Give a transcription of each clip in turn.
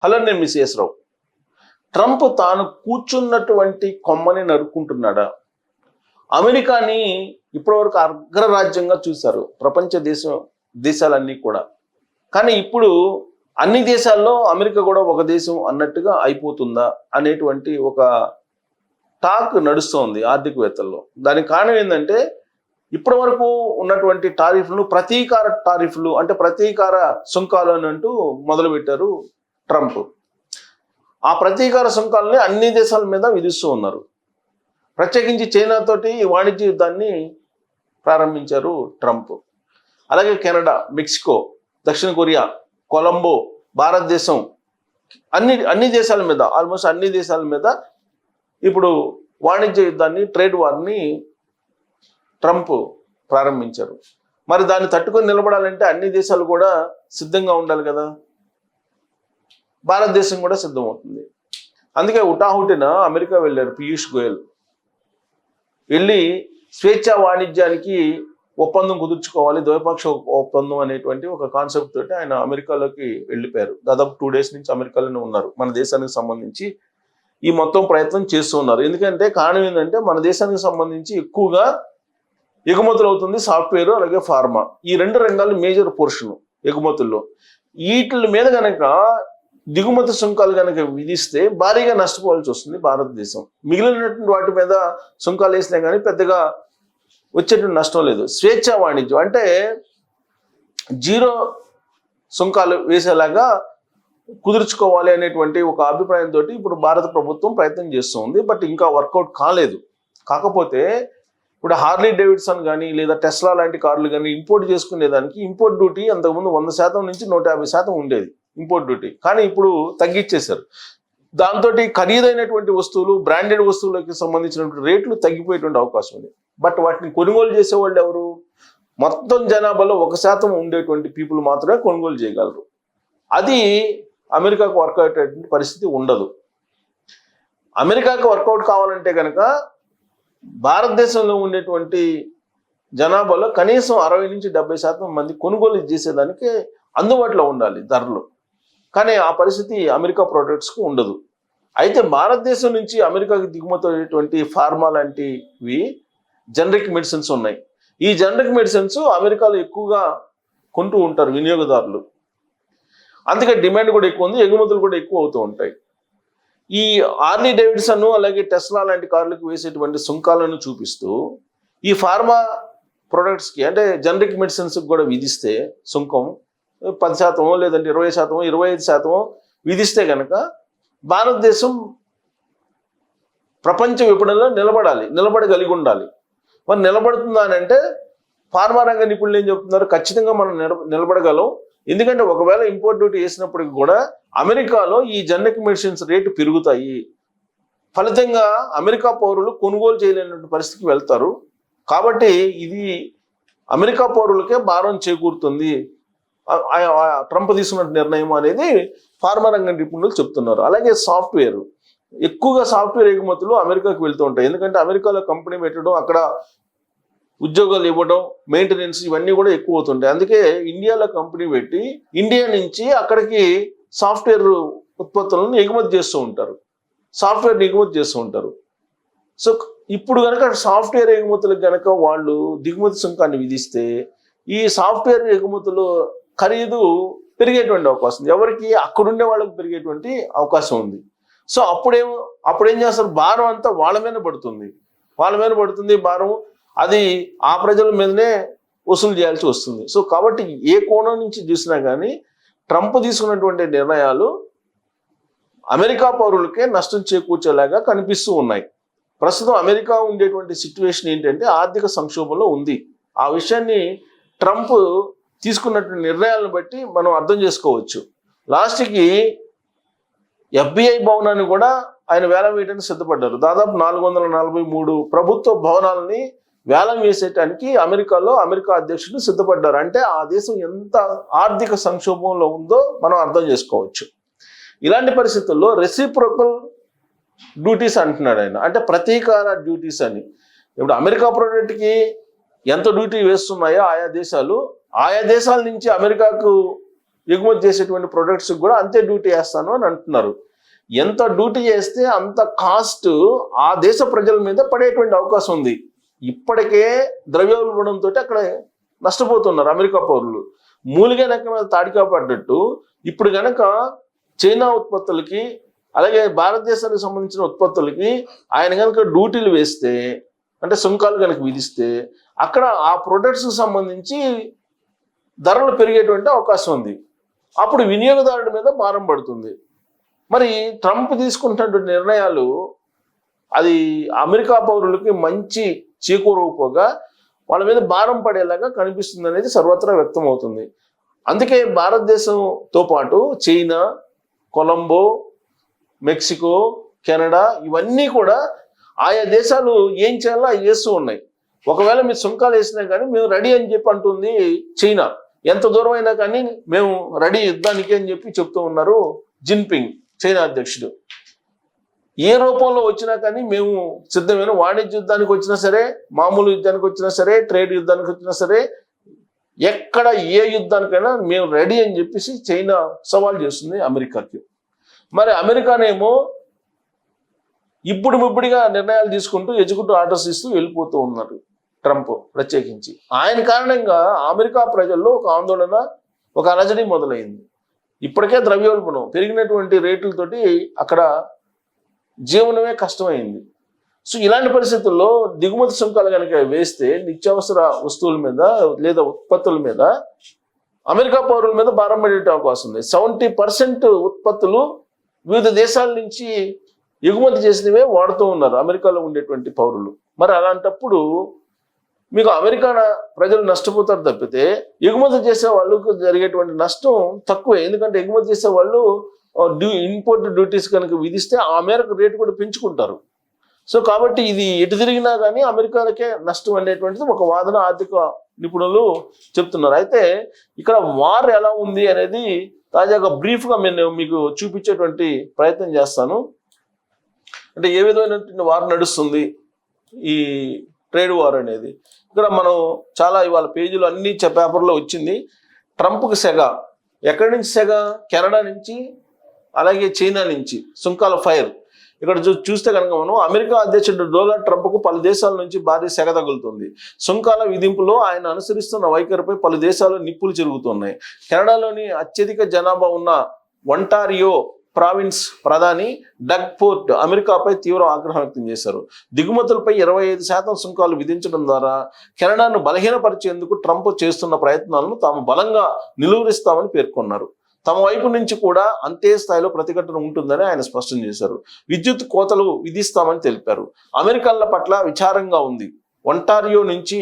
Hello, నేను miss రావు. Trump తాను కూర్చున్నటువంటి కొమ్మని నరుక్కుంటున్నాడా? అమెరికాని ఇప్పటివరకు అగ్రరాజ్యంగా చూశారు ప్రపంచ దేశాలన్నీ కూడా. కానీ ఇప్పుడు అన్ని దేశాల్లో అమెరికా కూడా ఒక దేశం అన్నట్టుగా అయిపోతుందా అనేటువంటి ఒక టాక్ నడుస్తోంది ఆర్థికవేత్తల్లో. దానికి కారణం ఏంటంటే ఇప్పటి వరకు ఉన్నటువంటి టారిఫ్లను ప్రతీకార టారిఫ్లు అంటే ప్రతీకార సుంకాలు అని అంటూ మొదలుపెట్టారు ట్రంప్. ఆ ప్రతీకార సుంకాలని అన్ని దేశాల మీద విధిస్తూ ఉన్నారు. ప్రత్యేకించి చైనాతోటి వాణిజ్య యుద్ధాన్ని ప్రారంభించారు ట్రంప్. అలాగే కెనడా, మెక్సికో, దక్షిణ కొరియా, కొలంబో, భారతదేశం అన్ని దేశాల మీద ఆల్మోస్ట్ అన్ని దేశాల మీద ఇప్పుడు వాణిజ్య యుద్ధాన్ని, ట్రేడ్ వార్ని ట్రంప్ ప్రారంభించారు. మరి దాన్ని తట్టుకొని నిలబడాలంటే అన్ని దేశాలు కూడా సిద్ధంగా ఉండాలి కదా. భారతదేశం కూడా సిద్ధమవుతుంది. అందుకే హుటాహుటిన అమెరికా వెళ్ళారు పీయూష్ గోయల్. వెళ్ళి స్వేచ్ఛా వాణిజ్యానికి ఒప్పందం కుదుర్చుకోవాలి, ద్వైపాక్ష ఒప్పందం అనేటువంటి ఒక కాన్సెప్ట్ తోటి ఆయన అమెరికాలోకి వెళ్ళిపోయారు. దాదాపు 2 days నుంచి అమెరికాలోనే ఉన్నారు. మన దేశానికి సంబంధించి ఈ మొత్తం ప్రయత్నం చేస్తూ ఉన్నారు. ఎందుకంటే కారణం ఏంటంటే మన దేశానికి సంబంధించి ఎక్కువగా ఎగుమతులు అవుతుంది సాఫ్ట్వేర్, అలాగే ఫార్మా. ఈ 2 రంగాలు మేజర్ పోర్షన్ ఎగుమతుల్లో. వీటి మీద కనుక దిగుమతి సుంకాలు కనుక విధిస్తే భారీగా నష్టపోవాల్సి వస్తుంది భారతదేశం. మిగిలినటువంటి వాటి మీద సుంకాలు వేసినా కానీ పెద్దగా వచ్చేటువంటి నష్టం లేదు. స్వేచ్ఛా వాణిజ్యం అంటే 0 సుంకాలు వేసేలాగా కుదుర్చుకోవాలి అనేటువంటి ఒక అభిప్రాయంతో ఇప్పుడు భారత ప్రభుత్వం ప్రయత్నం చేస్తుంది. బట్ ఇంకా వర్కౌట్ కాలేదు. కాకపోతే ఇప్పుడు హార్లీ డేవిడ్సన్ కానీ లేదా టెస్లా లాంటి కార్లు కానీ ఇంపోర్ట్ చేసుకునేదానికి ఇంపోర్ట్ డ్యూటీ అంతకుముందు 100% నుంచి 150% ఉండేది ఇంపోర్ట్ డ్యూటీ. కానీ ఇప్పుడు తగ్గించేశారు. దాంతో ఖరీదైనటువంటి వస్తువులు, బ్రాండెడ్ వస్తువులకి సంబంధించినటువంటి రేట్లు తగ్గిపోయేటువంటి అవకాశం ఉంది. బట్ వాటిని కొనుగోలు చేసేవాళ్ళు ఎవరు? మొత్తం జనాభాలో 1% ఉండేటువంటి పీపుల్ మాత్రమే కొనుగోలు చేయగలరు. అది అమెరికాకు వర్కౌట్ అయ్యేటువంటి పరిస్థితి ఉండదు. అమెరికాకు వర్కౌట్ కావాలంటే కనుక భారతదేశంలో ఉండేటువంటి జనాభాలో కనీసం 60 నుంచి 70% మంది కొనుగోలు చేసేదానికి అందుబాటులో ఉండాలి ధరలు. కానీ ఆ పరిస్థితి అమెరికా ప్రొడక్ట్స్కు ఉండదు. అయితే భారతదేశం నుంచి అమెరికాకి దిగుమతి అయ్యేటువంటి ఫార్మా లాంటివి జనరిక్ మెడిసిన్స్ ఉన్నాయి. ఈ జనరిక్ మెడిసిన్స్ అమెరికాలో ఎక్కువగా కొంటూ ఉంటారు వినియోగదారులు. అందుకే డిమాండ్ కూడా ఎక్కువ ఉంది, ఎగుమతులు కూడా ఎక్కువ అవుతూ ఉంటాయి. ఈ హార్లీ డేవిడ్సన్ అలాగే టెస్లా లాంటి కార్లకు వేసేటువంటి సుంకాలను చూపిస్తూ ఈ ఫార్మా ప్రొడక్ట్స్కి అంటే జనరిక్ మెడిసిన్స్కి కూడా విధిస్తే సుంకం 10% లేదంటే 20%, 25% విధిస్తే కనుక భారతదేశం ప్రపంచ విపణిలో నిలబడగలిగి ఉండాలి. మరి నిలబడుతుందా అని అంటే ఫార్మా రంగ నిపుణులు ఏం చెప్తున్నారు? ఖచ్చితంగా మనం నిలబడగలం. ఎందుకంటే ఒకవేళ ఇంపోర్ట్ డ్యూటీ వేసినప్పటికి కూడా అమెరికాలో ఈ జనరిక్ మెడిసిన్స్ రేటు పెరుగుతాయి. ఫలితంగా అమెరికా పౌరులు కొనుగోలు చేయలేనటువంటి పరిస్థితికి వెళ్తారు. కాబట్టి ఇది అమెరికా పౌరులకే భారం చేకూరుతుంది ట్రంప్ తీసుకున్న నిర్ణయం అనేది ఫార్మా రంగ నిపుణులు చెప్తున్నారు. అలాగే సాఫ్ట్వేర్, ఎక్కువగా సాఫ్ట్వేర్ ఎగుమతులు అమెరికాకు వెళ్తూ ఉంటాయి. ఎందుకంటే అమెరికాలో కంపెనీ పెట్టడం, అక్కడ ఉద్యోగాలు ఇవ్వడం, మెయింటెనెన్స్ ఇవన్నీ కూడా ఎక్కువ అవుతుంటాయి. అందుకే ఇండియాలో కంపెనీ పెట్టి ఇండియా నుంచి అక్కడికి సాఫ్ట్వేర్ ఉత్పత్తులను ఎగుమతి చేస్తూ ఉంటారు, సాఫ్ట్వేర్ని ఎగుమతి చేస్తూ ఉంటారు. సో ఇప్పుడు కనుక సాఫ్ట్వేర్ ఎగుమతులకు కనుక వాళ్ళు దిగుమతి సుంకాన్ని విధిస్తే ఈ సాఫ్ట్వేర్ ఎగుమతులు ఖరీదు పెరిగేటువంటి అవకాశం ఉంది. ఎవరికి? అక్కడుండే వాళ్ళకి పెరిగేటువంటి అవకాశం ఉంది. సో అప్పుడేం చేస్తారు? భారం అంతా వాళ్ళ మీద పడుతుంది భారం. అది ఆ ప్రజల మీదనే వసూలు చేయాల్సి వస్తుంది. సో కాబట్టి ఏ కోణం నుంచి చూసినా కానీ ట్రంప్ తీసుకున్నటువంటి నిర్ణయాలు అమెరికా పౌరులకే నష్టం చేకూర్చేలాగా కనిపిస్తూ ఉన్నాయి. ప్రస్తుతం అమెరికా ఉండేటువంటి సిచ్యువేషన్ ఏంటంటే ఆర్థిక సంక్షోభంలో ఉంది. ఆ విషయాన్ని ట్రంప్ తీసుకున్నటువంటి నిర్ణయాలను బట్టి మనం అర్థం చేసుకోవచ్చు. లాస్ట్కి FBI భవనాన్ని కూడా ఆయన వేలం వేయడానికి సిద్ధపడ్డారు. దాదాపు 443 ప్రభుత్వ భవనాలని వేలం వేసేయటానికి అమెరికా అధ్యక్షులు సిద్ధపడ్డారు. అంటే ఆ దేశం ఎంత ఆర్థిక సంక్షోభంలో ఉందో మనం అర్థం చేసుకోవచ్చు. ఇలాంటి పరిస్థితుల్లో రెసిప్రోకల్ డ్యూటీస్ అంటున్నాడు ఆయన, అంటే ప్రతీకార డ్యూటీస్ అని. ఇప్పుడు అమెరికా ప్రోడక్ట్కి ఎంత డ్యూటీ వేస్తున్నాయో ఆయా దేశాల నుంచి అమెరికాకు ఎగుమతి చేసేటువంటి ప్రొడక్ట్స్ కూడా అంతే డ్యూటీ వేస్తాను అని అంటున్నారు. ఎంత డ్యూటీ చేస్తే అంత కాస్ట్ ఆ దేశ ప్రజల మీద పడేటువంటి అవకాశం ఉంది. ఇప్పటికే ద్రవ్యోల్బణంతో అక్కడ నష్టపోతున్నారు అమెరికా పౌరులు. మూలిగా నెక్క మీద తాడికా పడ్డట్టు ఇప్పుడు గనక చైనా ఉత్పత్తులకి అలాగే భారతదేశానికి సంబంధించిన ఉత్పత్తులకి ఆయన కనుక డ్యూటీలు వేస్తే, అంటే సుంకాలు కనుక విధిస్తే, అక్కడ ఆ ప్రొడక్ట్స్కి సంబంధించి ధరలు పెరిగేటువంటి అవకాశం ఉంది. అప్పుడు వినియోగదారుడి మీద భారం పడుతుంది. మరి ట్రంప్ తీసుకుంటున్నటువంటి నిర్ణయాలు అది అమెరికా పౌరులకి మంచి చేకూరకపోగా వాళ్ళ మీద భారం పడేలాగా కనిపిస్తుంది అనేది సర్వత్రా వ్యక్తం అవుతుంది. అందుకే భారతదేశంతో పాటు చైనా, కొలంబో, మెక్సికో, కెనడా ఇవన్నీ కూడా ఆయా దేశాలు ఏం చేయాలో అవి చేస్తూ ఉన్నాయి. ఒకవేళ మీరు సుంకాలు వేసినా కానీ మేము రెడీ అని చెప్పి అంటుంది చైనా. ఎంత దూరం అయినా కానీ మేము రెడీ యుద్ధానికి అని చెప్పి చెప్తూ ఉన్నారు జిన్పింగ్, చైనా అధ్యక్షుడు. ఏ రూపంలో వచ్చినా కానీ మేము సిద్ధమైన, వాణిజ్య యుద్ధానికి వచ్చినా సరే, మామూలు యుద్ధానికి వచ్చినా సరే, ట్రేడ్ యుద్ధానికి వచ్చినా సరే, ఎక్కడ ఏ యుద్ధానికైనా మేము రెడీ అని చెప్పేసి చైనా సవాల్ చేస్తుంది అమెరికాకి. మరి అమెరికానేమో ఇప్పుడిగా నిర్ణయాలు తీసుకుంటూ ఎగ్జిక్యూటివ్ ఆర్డర్స్ ఇస్తూ వెళ్ళిపోతూ ఉన్నారు ట్రంప్ ప్రత్యేకించి. ఆయన కారణంగా అమెరికా ప్రజల్లో ఒక ఆందోళన, ఒక అలజడి మొదలైంది. ఇప్పటికే ద్రవ్యోల్బణం పెరిగినటువంటి రేట్లతోటి అక్కడ జీవనమే కష్టమైంది. సో ఇలాంటి పరిస్థితుల్లో దిగుమతి సుంకాలు కనుక వేస్తే నిత్యావసర వస్తువుల మీద లేదా ఉత్పత్తుల మీద అమెరికా పౌరుల మీద భారం పడే అవకాశం ఉంది. 70% ఉత్పత్తులు వివిధ దేశాల నుంచి ఎగుమతి చేసినవే వాడుతూ ఉన్నారు అమెరికాలో ఉండేటువంటి పౌరులు. మరి అలాంటప్పుడు మీకు అమెరికా ప్రజలు నష్టపోతారు తప్పితే ఎగుమతి చేసే వాళ్ళకు జరిగేటువంటి నష్టం తక్కువే. ఎందుకంటే ఎగుమతి చేసే వాళ్ళు ఇంపోర్ట్ డ్యూటీస్ కనుక విధిస్తే ఆ మేరకు రేటు కూడా పెంచుకుంటారు. సో కాబట్టి ఇది ఎటు తిరిగినా కానీ అమెరికాలకే నష్టం అనేటువంటిది ఒక వాదన ఆర్థిక నిపుణులు చెప్తున్నారు. అయితే ఇక్కడ వార్ ఎలా ఉంది అనేది తాజాగా బ్రీఫ్గా నేను మీకు చూపించేటువంటి ప్రయత్నం చేస్తాను. అంటే ఏ విధమైనటువంటి వార్ నడుస్తుంది ఈ ట్రేడ్ వార్ అనేది. ఇక్కడ మనం చాలా ఇవాళ పేజీలు అన్ని పేపర్లో వచ్చింది. ట్రంప్కి సెగ. ఎక్కడి నుంచి సెగ? కెనడా నుంచి, అలాగే చైనా నుంచి సుంకాల ఫైర్. ఇక్కడ చూస్తే కనుక మనం అమెరికా అధ్యక్షుడు డొనాల్డ్ ట్రంప్కు పలు దేశాల నుంచి భారీ సెగ తగులుతుంది. సుంకాల విధింపులో ఆయన అనుసరిస్తున్న వైఖరిపై పలు దేశాలు నిప్పులు చెరుగుతున్నాయి. కెనడాలోని అత్యధిక జనాభా ఉన్న ఒంటారియో ప్రావిన్స్ ప్రధాని డగ్ ఫోర్డ్ అమెరికాపై తీవ్ర ఆగ్రహం వ్యక్తం చేశారు. దిగుమతులపై 25% సుంకాలు విధించడం ద్వారా కెనడాను బలహీనపరిచేందుకు ట్రంప్ చేస్తున్న ప్రయత్నాలను తాము బలంగా నిలువరిస్తామని పేర్కొన్నారు. తమ వైపు నుంచి కూడా అంతే స్థాయిలో ప్రతిఘటన ఉంటుందని ఆయన స్పష్టం చేశారు. విద్యుత్ కోతలు విధిస్తామని తెలిపారు. అమెరికన్ల పట్ల విచారంగా ఉంది. ఒంటారియో నుంచి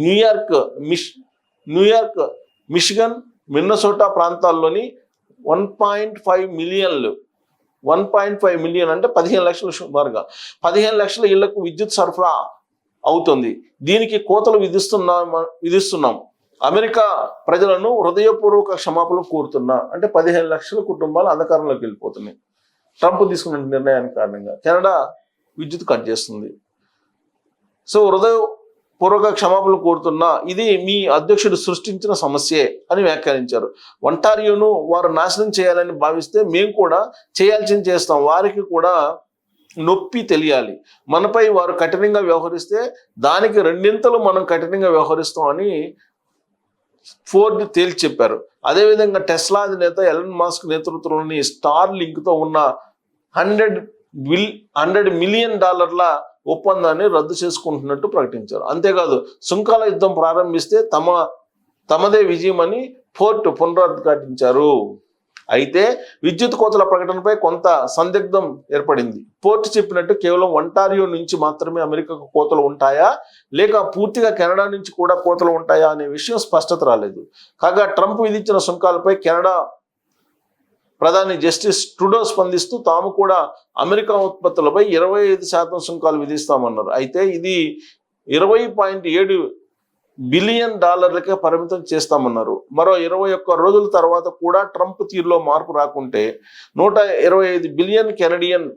న్యూయార్క్, మిషిగన్, మిన్నసోటా ప్రాంతాల్లోని 1.5 మిలియన్ అంటే 15 లక్షల సుమారుగా 15 లక్షల ఇళ్లకు విద్యుత్ సరఫరా అవుతుంది. దీనికి కోతలు విధిస్తున్నాం. అమెరికా ప్రజలను హృదయపూర్వక క్షమాపణలు కోరుతున్నా అంటే 15 లక్షల కుటుంబాలు అంధకారంలోకి వెళ్ళిపోతున్నాయి ట్రంప్ తీసుకున్న నిర్ణయానికి కారణంగా. కెనడా విద్యుత్ కట్ చేస్తుంది. సో హృదయపూర్వక క్షమాపణలు కోరుతున్నా, ఇది మీ అధ్యక్షుడు సృష్టించిన సమస్యే అని వ్యాఖ్యానించారు. ఒంటారియోను వారు నాశనం చేయాలని భావిస్తే మేము కూడా చేయాల్సింది చేస్తాం. వారికి కూడా నొప్పి తెలియాలి. మనపై వారు కఠినంగా వ్యవహరిస్తే దానికి 2 మనం కఠినంగా వ్యవహరిస్తామని ఫోర్డ్ తేల్చి చెప్పారు. అదేవిధంగా టెస్లా అధినేత ఎలన్ మాస్క్ నేతృత్వంలోని స్టార్ లింక్తో ఉన్న $100 మిలియన్ ఒప్పందాన్ని రద్దు చేసుకుంటున్నట్టు ప్రకటించారు. అంతేకాదు సుంకాల యుద్ధం ప్రారంభిస్తే తమదే విజయమని ఫోర్డ్ పునరుద్ఘాటించారు. అయితే విద్యుత్ కోతల ప్రకటనపై కొంత సందిగ్ధం ఏర్పడింది. ఫోర్డ్ చెప్పినట్టు కేవలం ఒంటారియో నుంచి మాత్రమే అమెరికాకు కోతలు ఉంటాయా, లేక పూర్తిగా కెనడా నుంచి కూడా కోతలు ఉంటాయా అనే విషయం స్పష్టత రాలేదు. కాగా ట్రంప్ విధించిన సుంకాలపై కెనడా ప్రధాని జస్టిస్ ట్రూడో స్పందిస్తూ తాము కూడా అమెరికా ఉత్పత్తులపై 25% సుంకాలు విధిస్తామన్నారు. అయితే ఇది $20.7 బిలియన్ పరిమితం చేస్తామన్నారు. మరో 21 రోజుల తర్వాత కూడా ట్రంప్ తీరులో మార్పు రాకుంటే $125 బిలియన్ కెనడియన్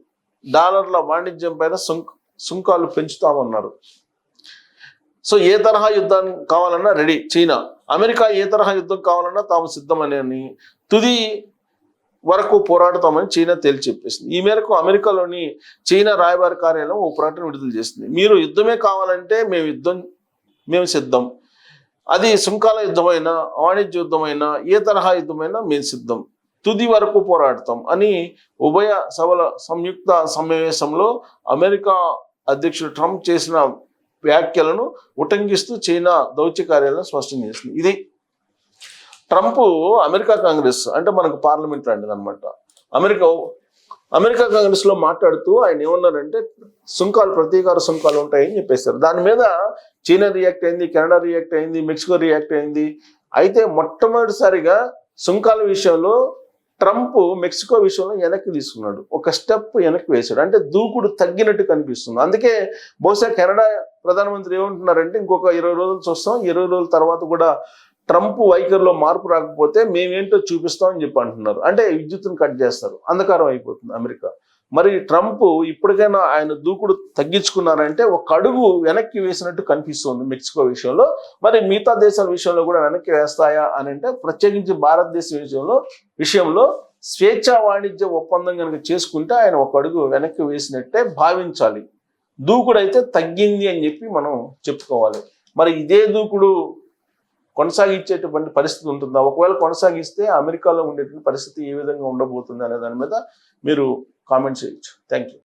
వాణిజ్యం పైన సుంకాలు పెంచుతామన్నారు. సో ఏ తరహా యుద్ధం కావాలన్నా రెడీ చైనా. అమెరికా ఏ తరహా యుద్ధం కావాలన్నా తాము సిద్ధమని తుది వరకు పోరాడతామని చైనా తేల్చి చెప్పేసింది. ఈ మేరకు అమెరికాలోని చైనా రాయబార కార్యాలయం ఓ ప్రకటన విడుదల చేసింది. మీరు యుద్ధమే కావాలంటే మేము సిద్ధం. అది సుంకాల యుద్ధమైనా, వాణిజ్య యుద్ధమైనా, ఏ తరహా యుద్ధమైనా మేము సిద్ధం, తుది వరకు పోరాడతాం అని ఉభయ సభల సంయుక్త సమావేశంలో అమెరికా అధ్యక్షుడు ట్రంప్ చేసిన వ్యాఖ్యలను ఉటంకిస్తూ చైనా దౌత్య కార్యాలయం స్పష్టం చేసింది. ఇది ట్రంప్ అమెరికా కాంగ్రెస్ అంటే మనకు పార్లమెంట్ లాంటిది అనమాట. అమెరికా కాంగ్రెస్ లో మాట్లాడుతూ ఆయన ఏమన్నారంటే సుంకాలు, ప్రతీకార సుంకాలు ఉంటాయని చెప్పేశారు. దాని మీద చైనా రియాక్ట్ అయింది, కెనడా రియాక్ట్ అయింది, మెక్సికో రియాక్ట్ అయింది. అయితే మొట్టమొదటిసారిగా సుంకాల విషయంలో ట్రంప్ మెక్సికో విషయంలో వెనక్కి తీసుకున్నాడు, ఒక స్టెప్ వెనక్కి వేశాడు. అంటే దూకుడు తగ్గినట్టు కనిపిస్తుంది. అందుకే బహుశా కెనడా ప్రధానమంత్రి ఏమంటున్నారంటే ఇంకొక 20 రోజులు చూస్తాం, 20 రోజుల తర్వాత కూడా ట్రంప్ వైఖరిలో మార్పు రాకపోతే మేమేంటో చూపిస్తామని చెప్పి అంటున్నారు. అంటే విద్యుత్తును కట్ చేస్తారు, అంధకారం అయిపోతుంది అమెరికా. మరి ట్రంప్ ఇప్పటికైనా ఆయన దూకుడు తగ్గించుకున్నారంటే ఒక అడుగు వెనక్కి వేసినట్టు కనిపిస్తుంది మెక్సికో విషయంలో. మరి మిగతా దేశాల విషయంలో కూడా వెనక్కి వేస్తాయా అని అంటే, ప్రత్యేకించి భారతదేశం విషయంలో స్వేచ్ఛా వాణిజ్య ఒప్పందం కనుక చేసుకుంటే ఆయన ఒక అడుగు వెనక్కి వేసినట్టే భావించాలి. దూకుడు అయితే తగ్గింది అని చెప్పి మనం చెప్పుకోవాలి. మరి ఇదే దూకుడు కొనసాగించేటువంటి పరిస్థితి ఉంటుందా? ఒకవేళ కొనసాగిస్తే అమెరికాలో ఉండేటువంటి పరిస్థితి ఏ విధంగా ఉండబోతుంది అనే దాని మీద మీరు కామెంట్ చేయొచ్చు. Thank you.